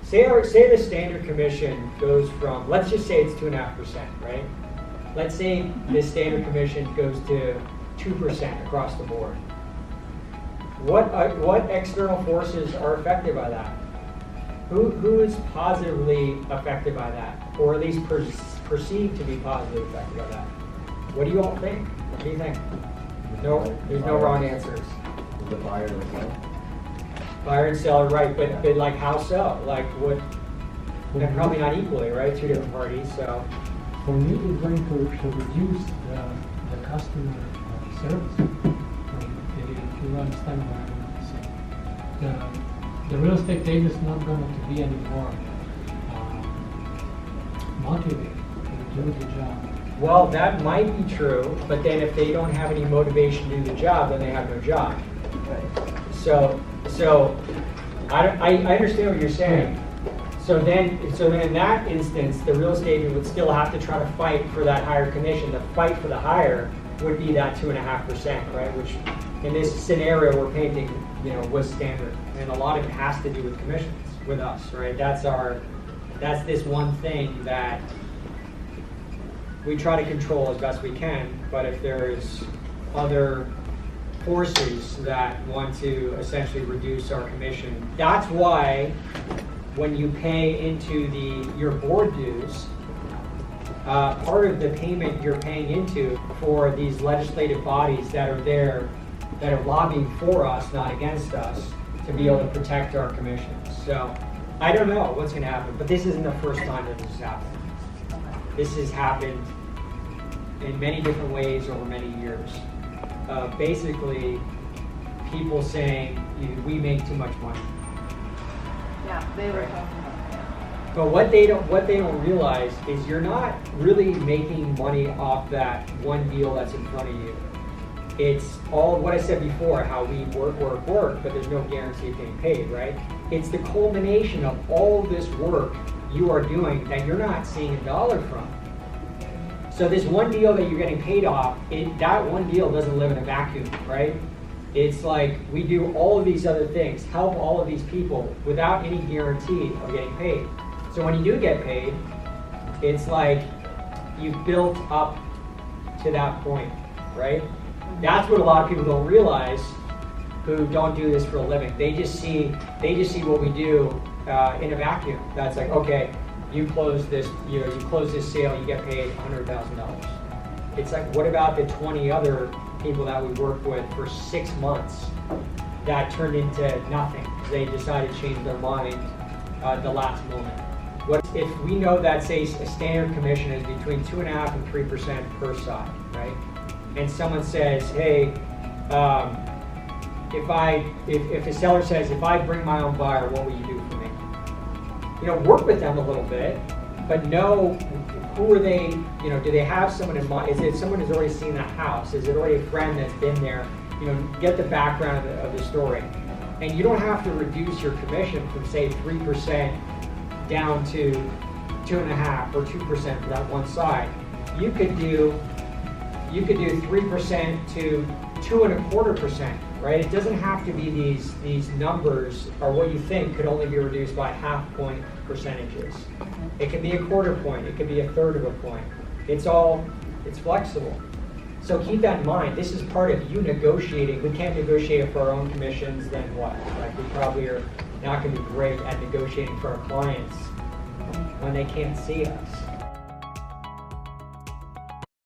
say the standard commission goes from, let's just say it's 2.5%, right? Let's say the standard commission goes to 2% across the board. What external forces are affected by that? Who is positively affected by that, or at least perceived to be positively affected by that? What do you all think? What do you think? No, there's no wrong answers. The buyer and the seller. Buyer and seller, right? But like how so? Like what? They're probably not equally, right? Two different parties. So for me, it's going to reduce the customer service. If you understand what I want to say, the real estate agent is not going to be anymore motivated to do the job. well, that might be true, but then if they don't have any motivation to do the job, then they have no job. So I understand what you're saying. So then in that instance, the real estate agent would still have to try to fight for that higher commission. The fight for the higher would be that 2.5%, right? Which in this scenario we're painting, was standard, and a lot of it has to do with commissions with us, right? That's this one thing that we try to control as best we can. But if there's other forces that want to essentially reduce our commission, that's why when you pay into your board dues, part of the payment you're paying into for these legislative bodies that are there, that are lobbying for us, not against us, to be able to protect our commissions. So I don't know what's going to happen, but this isn't the first time that this has happened. This has happened in many different ways over many years. Basically, people saying we make too much money. Yeah, they were talking about that. But what they don't realize is you're not really making money off that one deal that's in front of you. It's all of what I said before, how we work, but there's no guarantee of getting paid, right? It's the culmination of all this work you are doing that you're not seeing a dollar from. So this one deal that you're getting paid off, that one deal doesn't live in a vacuum, right? It's like we do all of these other things, help all of these people without any guarantee of getting paid. So when you do get paid, it's like you've built up to that point, right? That's what a lot of people don't realize who don't do this for a living. They just see what we do in a vacuum. That's like, okay, you close this sale, you get paid $100,000. It's like, what about the 20 other people that we worked with for 6 months that turned into nothing? They decided to change their mind at the last moment. What if we know that, say, a standard commission is between 2.5% and 3% per side, right? And someone says, hey, if a seller says, if I bring my own buyer, what will you do for me? Work with them a little bit, but know who are they, do they have someone in mind? Is it someone who's already seen that house? Is it already a friend that's been there? Get the background of the story. And you don't have to reduce your commission from, say, 3% down to 2.5% or 2% for that one side. You could do 3% to 2.25%, right? It doesn't have to be these numbers, or what you think could only be reduced by half point percentages. It could be a quarter point, it could be a third of a point. It's flexible. So keep that in mind. This is part of you negotiating. We can't negotiate for our own commissions, then what? Like, we probably are not going to be great at negotiating for our clients when they can't see us.